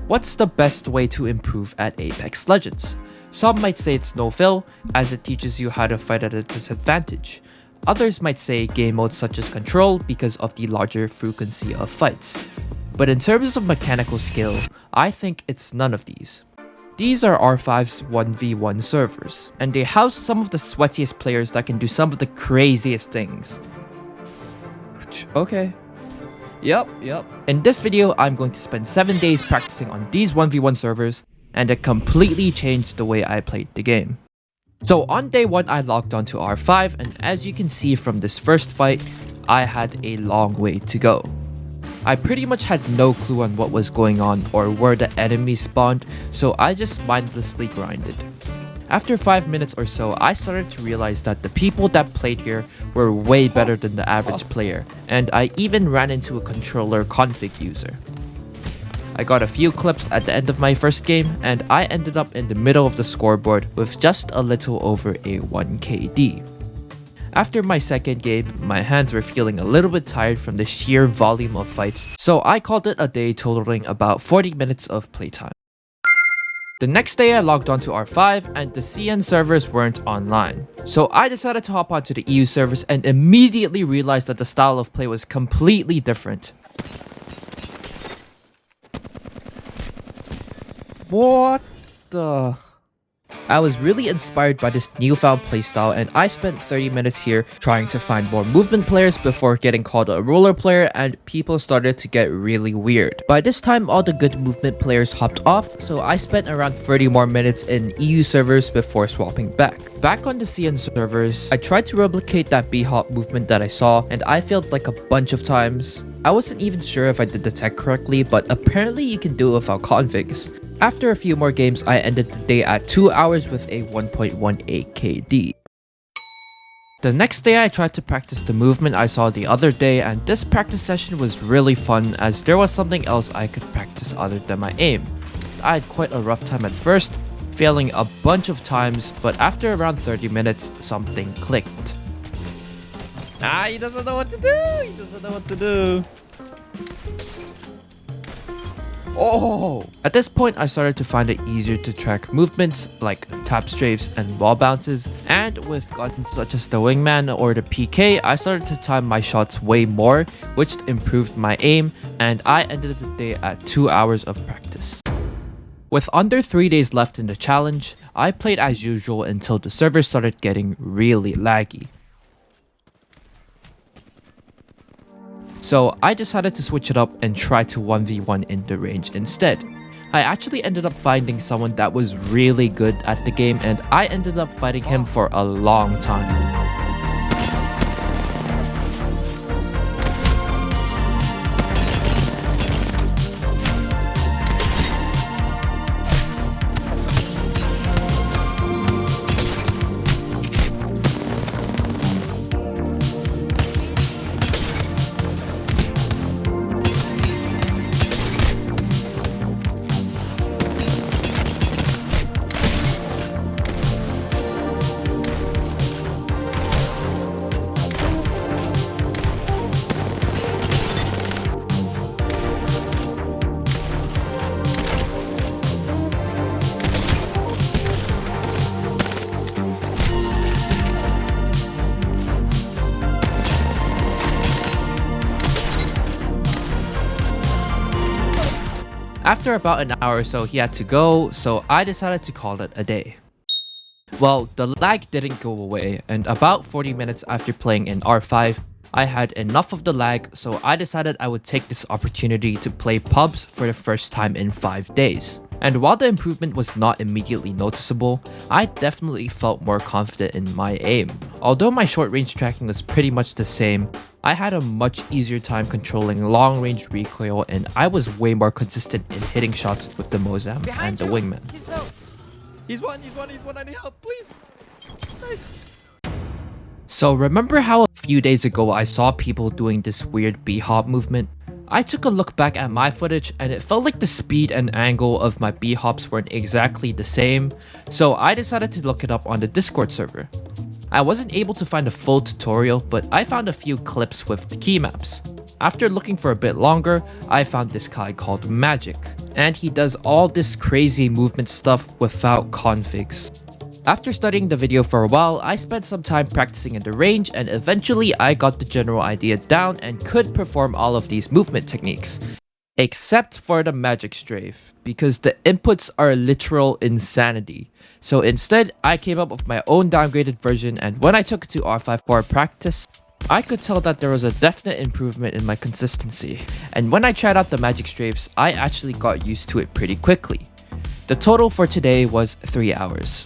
What's the best way to improve at Apex Legends? Some might say it's no-fill, as it teaches you how to fight at a disadvantage. Others might say game modes such as Control because of the larger frequency of fights. But in terms of mechanical skill, I think it's none of these. These are R5's 1v1 servers, and they house some of the sweatiest players that can do some of the craziest things. Okay. Yep. In this video, I'm going to spend 7 days practicing on these 1v1 servers, and it completely changed the way I played the game. So on day 1, I logged on to R5, and as you can see from this first fight, I had a long way to go. I pretty much had no clue on what was going on or where the enemies spawned, so I just mindlessly grinded. After 5 minutes or so, I started to realize that the people that played here were way better than the average player, and I even ran into a controller config user. I got a few clips at the end of my first game, and I ended up in the middle of the scoreboard with just a little over a 1 KD. After my second game, my hands were feeling a little bit tired from the sheer volume of fights, so I called it a day totaling about 40 minutes of playtime. The next day I logged onto R5 and the CN servers weren't online. So I decided to hop onto the EU servers and immediately realized that the style of play was completely different. What the... I was really inspired by this newfound playstyle, and I spent 30 minutes here trying to find more movement players before getting called a roller player, and people started to get really weird. By this time, all the good movement players hopped off, so I spent around 30 more minutes in EU servers before swapping back. Back on the CN servers, I tried to replicate that B-hop movement that I saw, and I failed like a bunch of times. I wasn't even sure if I did the tech correctly, but apparently you can do it without configs. After a few more games, I ended the day at 2 hours with a 1.18 KD. The next day I tried to practice the movement I saw the other day, and this practice session was really fun as there was something else I could practice other than my aim. I had quite a rough time at first, failing a bunch of times, but after around 30 minutes, something clicked. He doesn't know what to do! Oh! At this point, I started to find it easier to track movements like tap strafes and wall bounces, and with guns such as the wingman or the PK, I started to time my shots way more, which improved my aim, and I ended the day at 2 hours of practice. With under 3 days left in the challenge, I played as usual until the server started getting really laggy. So I decided to switch it up and try to 1v1 in the range instead. I actually ended up finding someone that was really good at the game, and I ended up fighting him for a long time. After about an hour or so, he had to go, so I decided to call it a day. Well, the lag didn't go away, and about 40 minutes after playing in R5, I had enough of the lag, so I decided I would take this opportunity to play pubs for the first time in 5 days. And while the improvement was not immediately noticeable, I definitely felt more confident in my aim. Although my short range tracking was pretty much the same, I had a much easier time controlling long range recoil, and I was way more consistent in hitting shots with the Mozam and the wingman. He's one, I need help, please. Nice. So remember how a few days ago I saw people doing this weird B-hop movement? I took a look back at my footage and it felt like the speed and angle of my B-hops weren't exactly the same, so I decided to look it up on the Discord server. I wasn't able to find a full tutorial, but I found a few clips with the key maps. After looking for a bit longer, I found this guy called Magic, and he does all this crazy movement stuff without configs. After studying the video for a while, I spent some time practicing in the range, and eventually I got the general idea down and could perform all of these movement techniques. Except for the magic strafe, because the inputs are literal insanity. So instead, I came up with my own downgraded version, and when I took it to R5 for practice, I could tell that there was a definite improvement in my consistency. And when I tried out the magic strafes, I actually got used to it pretty quickly. The total for today was 3 hours.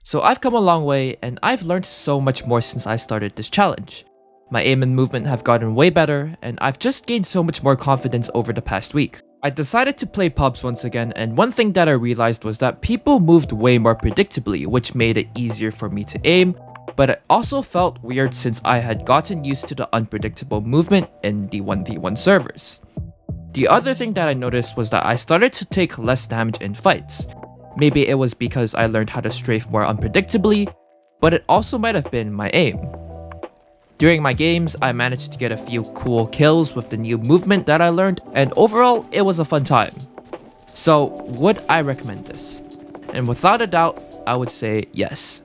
So I've come a long way, and I've learned so much more since I started this challenge. My aim and movement have gotten way better, and I've just gained so much more confidence over the past week. I decided to play pubs once again, and one thing that I realized was that people moved way more predictably, which made it easier for me to aim, but it also felt weird since I had gotten used to the unpredictable movement in the 1v1 servers. The other thing that I noticed was that I started to take less damage in fights. Maybe it was because I learned how to strafe more unpredictably, but it also might have been my aim. During my games, I managed to get a few cool kills with the new movement that I learned, and overall, it was a fun time. So, would I recommend this? And without a doubt, I would say yes.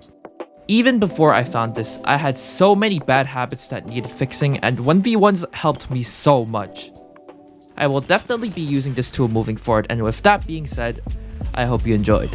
Even before I found this, I had so many bad habits that needed fixing, and 1v1s helped me so much. I will definitely be using this tool moving forward, and with that being said, I hope you enjoyed.